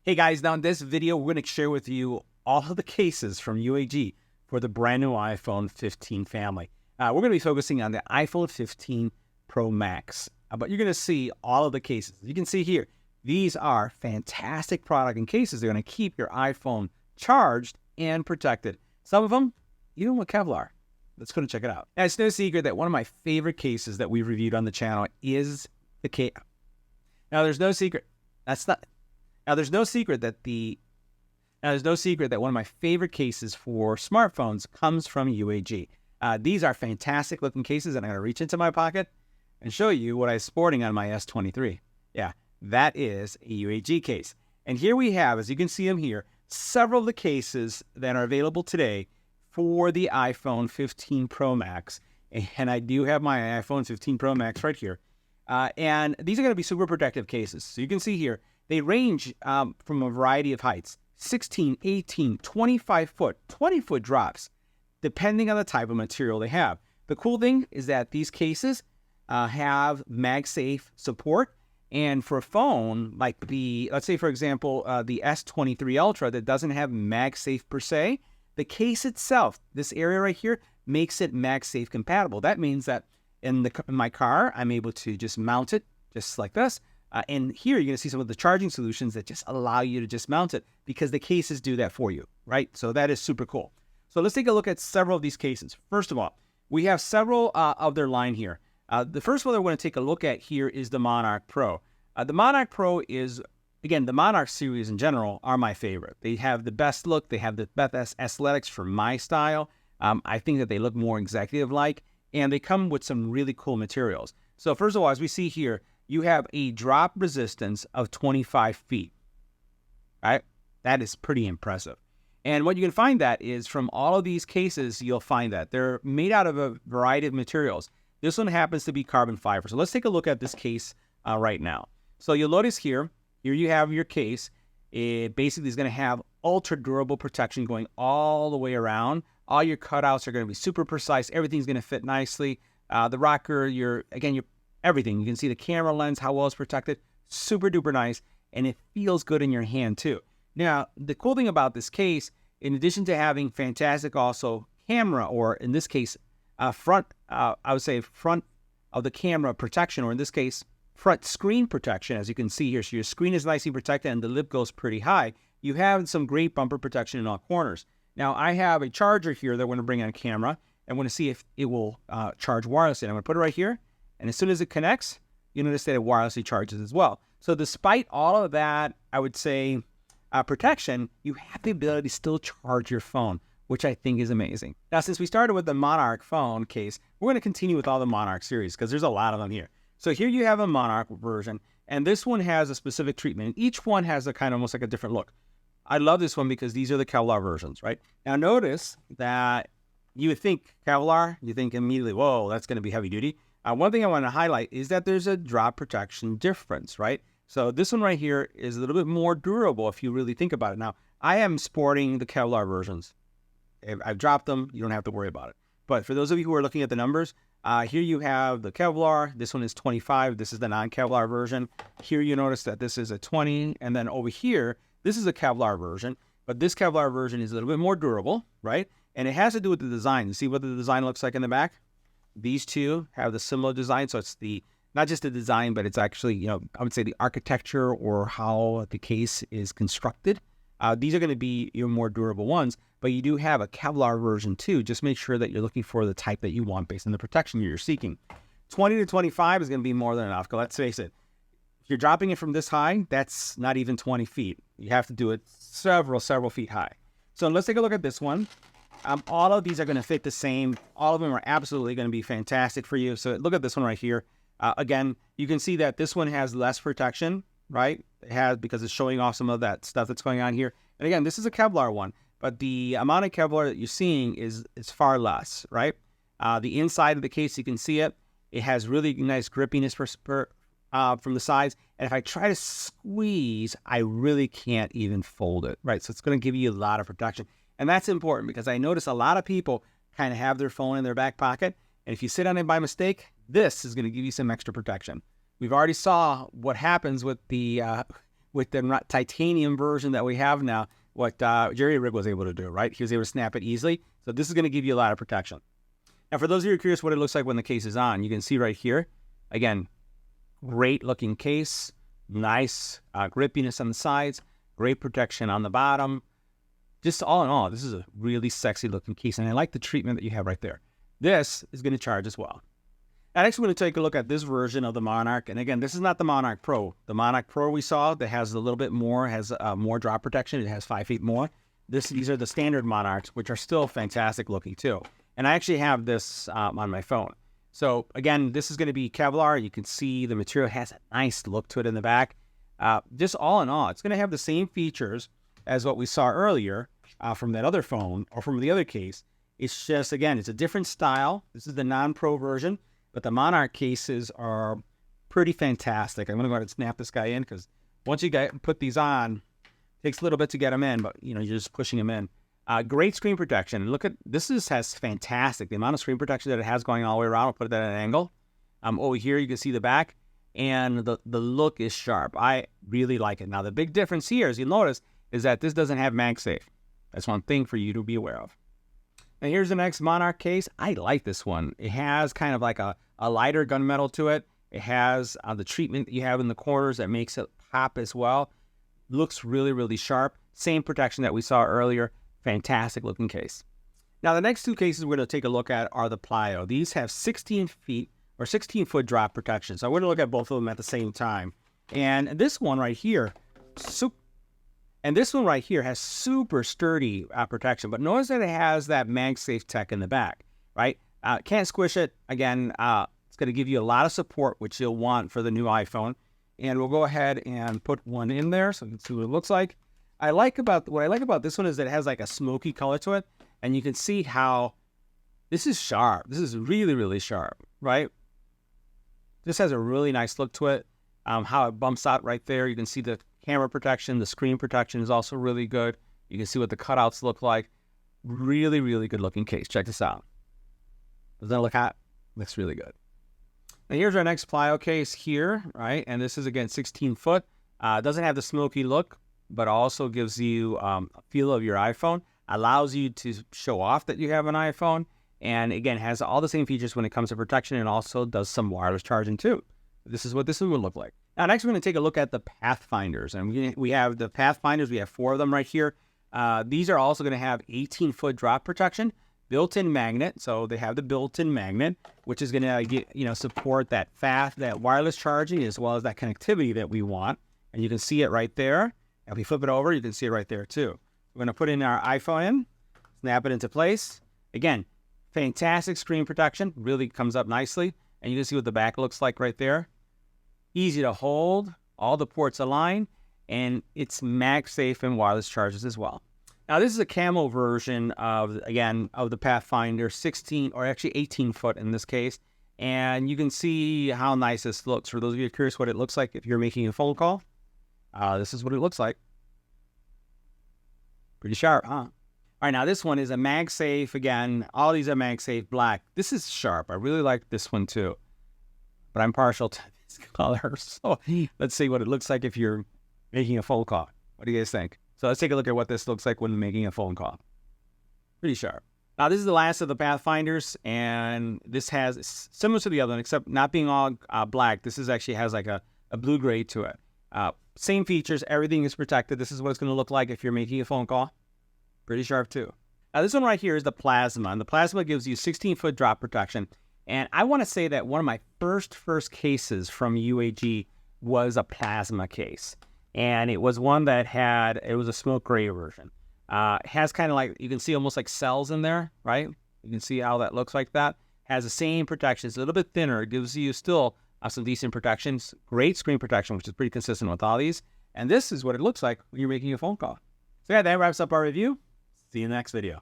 Hey guys, now in this video, we're going to share with you all of the cases from UAG for the brand new iPhone 15 family. We're going to be focusing on the iPhone 15 Pro Max, but you're going to see all of the cases. You can see here, these are fantastic product and cases. They're going to keep your iPhone charged and protected. Some of them, even with Kevlar. Let's go and check it out. Now, it's no secret that one of my favorite cases that we've reviewed on the channel is the case. Now, there's no secret. There's no secret that one of my favorite cases for smartphones comes from UAG. These are fantastic looking cases, and I'm going to reach into my pocket and show you what I'm sporting on my S23. Yeah, that is a UAG case. And here we have, as you can see them here, several of the cases that are available today for the iPhone 15 Pro Max. And I do have my iPhone 15 Pro Max right here. And these are going to be super protective cases. So you can see here, they range from a variety of heights, 16, 18, 25 foot, 20-foot drops, depending on the type of material they have. The cool thing is that these cases have MagSafe support. And for a phone like let's say, for example, the S23 Ultra that doesn't have MagSafe per se, the case itself, this area right here, makes it MagSafe compatible. That means that in my car, I'm able to just mount it just like this. And here you're going to see some of the charging solutions that just allow you to just mount it because the cases do that for you, right? So that is super cool. So let's take a look at several of these cases. First of all, we have several of their line here. The first one that we're going to take a look at here is the Monarch Pro. The Monarch Pro is, again, the Monarch series in general are my favorite. They have the best look. They have the best aesthetics for my style. I think that they look more executive-like, and they come with some really cool materials. So first of all, as we see here, you have a drop resistance of 25 feet, right? That is pretty impressive. And what you can find that is from all of these cases, you'll find that they're made out of a variety of materials. This one happens to be carbon fiber. So let's take a look at this case right now. So you'll notice here you have your case. It basically is going to have ultra durable protection going all the way around. All your cutouts are going to be super precise. Everything's going to fit nicely. The rocker, everything. You can see the camera lens, how well it's protected. Super duper nice. And it feels good in your hand too. Now, the cool thing about this case, in addition to having fantastic also camera, or in this case, front of the camera protection, or in this case, front screen protection, as you can see here. So your screen is nicely protected and the lip goes pretty high. You have some great bumper protection in all corners. Now, I have a charger here that I'm going to bring on camera. I'm going to see if it will charge wirelessly. I'm going to put it right here. And as soon as it connects, you'll notice that it wirelessly charges as well. So despite all of that, I would say, protection, you have the ability to still charge your phone, which I think is amazing. Now, since we started with the Monarch phone case, we're going to continue with all the Monarch series because there's a lot of them here. So here you have a Monarch version, and this one has a specific treatment. Each one has a kind of almost like a different look. I love this one because these are the Kevlar versions, right? Now, notice that you would think Kevlar, you think immediately, whoa, that's going to be heavy duty. One thing I want to highlight is that there's a drop protection difference, right? So this one right here is a little bit more durable if you really think about it. Now, I am sporting the Kevlar versions. I've dropped them. You don't have to worry about it. But for those of you who are looking at the numbers, here you have the Kevlar. This one is 25. This is the non-Kevlar version. Here you notice that this is a 20. And then over here, this is a Kevlar version. But this Kevlar version is a little bit more durable, right? And it has to do with the design. You see what the design looks like in the back? These two have the similar design. So it's not just the design, but it's actually, I would say the architecture or how the case is constructed. These are going to be your more durable ones, but you do have a Kevlar version too. Just make sure that you're looking for the type that you want based on the protection you're seeking. 20 to 25 is going to be more than enough. Because let's face it, if you're dropping it from this high, that's not even 20 feet. You have to do it several feet high. So let's take a look at this one. All of these are going to fit the same. All of them are absolutely going to be fantastic for you. So look at this one right here. Again, you can see that this one has less protection, right? It has, because it's showing off some of that stuff that's going on here. And again, this is a Kevlar one, but the amount of Kevlar that you're seeing is far less, right? The inside of the case, you can see it. It has really nice grippiness from the sides. And if I try to squeeze, I really can't even fold it, right? So it's going to give you a lot of protection. And that's important because I notice a lot of people kind of have their phone in their back pocket. And if you sit on it by mistake, this is going to give you some extra protection. We've already saw what happens with the with the titanium version that we have now, what Jerry Rig was able to do, right? He was able to snap it easily. So this is going to give you a lot of protection. Now, for those of you who are curious what it looks like when the case is on, you can see right here, again, great looking case, nice grippiness on the sides, great protection on the bottom. Just all in all, this is a really sexy looking case, and I like the treatment that you have right there. This is going to charge as well. Now, next, we're going to take a look at this version of the Monarch. And again, this is not the Monarch Pro. The Monarch Pro we saw that has a little bit more, has more drop protection. It has 5 feet more. These are the standard Monarchs, which are still fantastic looking too. And I actually have this on my phone. So again, this is going to be Kevlar. You can see the material has a nice look to it in the back. Just all in all, it's going to have the same features as what we saw earlier from that other phone or from the other case. It's just, again, it's a different style. This is the non-pro version, but the Monarch cases are pretty fantastic. I'm going to go ahead and snap this guy in because once you put these on, it takes a little bit to get them in, but you're just pushing them in. Great screen protection. Look at this has fantastic. The amount of screen protection that it has going all the way around. I'll put it at an angle. Over here you can see the back, and the look is sharp. I really like it. Now the big difference here, as you'll notice, is that this doesn't have MagSafe. That's one thing for you to be aware of. And here's the next Monarch case. I like this one. It has kind of like a lighter gunmetal to it. It has the treatment that you have in the corners that makes it pop as well. Looks really, really sharp. Same protection that we saw earlier. Fantastic looking case. Now the next two cases we're going to take a look at are the Plyo. These have 16 feet or 16-foot drop protection. So we're going to look at both of them at the same time. And this one right here, has super sturdy protection. But notice that it has that MagSafe tech in the back, right? Can't squish it. Again, it's going to give you a lot of support, which you'll want for the new iPhone. And we'll go ahead and put one in there so you can see what it looks like. What I like about this one is that it has like a smoky color to it, and you can see how this is sharp. This is really, really sharp, right? This has a really nice look to it. How it bumps out right there. You can see the camera protection. The screen protection is also really good. You can see what the cutouts look like. Really, really good looking case. Check this out. Doesn't it look hot? Looks really good. And here's our next Plyo case here, right? And this is, again, 16 foot. Doesn't have the smoky look, but also gives you a feel of your iPhone. Allows you to show off that you have an iPhone. And again, has all the same features when it comes to protection, and also does some wireless charging too. This is what this one would look like. Now, next we're going to take a look at the Pathfinders. And we have the Pathfinders. We have 4 of them right here. These are also going to have 18-foot drop protection, built-in magnet. So they have the built-in magnet, which is going to support that wireless charging as well as that connectivity that we want. And you can see it right there. If we flip it over, you can see it right there too. We're going to put in our iPhone in, snap it into place. Again, fantastic screen protection. Really comes up nicely. And you can see what the back looks like right there. Easy to hold, all the ports align, and it's MagSafe and wireless charges as well. Now, this is a camo version of the Pathfinder, 16 or actually 18 foot in this case. And you can see how nice this looks. For those of you curious what it looks like if you're making a phone call, this is what it looks like. Pretty sharp, huh? All right, now this one is a MagSafe. Again, all these are MagSafe black. This is sharp. I really like this one too, but I'm partial to this color. So let's see what it looks like if you're making a phone call. What do you guys think? So let's take a look at what this looks like when making a phone call. Pretty sharp. Now, this is the last of the Pathfinders, and this has, similar to the other one, except not being all black, this actually has like a blue gray to it. Same features, everything is protected. This is what it's going to look like if you're making a phone call. Pretty sharp too. Now, this one right here is the Plasma, and the Plasma gives you 16-foot drop protection. And I want to say that one of my first cases from UAG was a Plasma case. And it was one that it was a smoke gray version. It has kind of like, you can see almost like cells in there, right? You can see how that looks like that. Has the same protection. It's a little bit thinner. It gives you still some decent protections. Great screen protection, which is pretty consistent with all these. And this is what it looks like when you're making a phone call. So yeah, that wraps up our review. See you in the next video.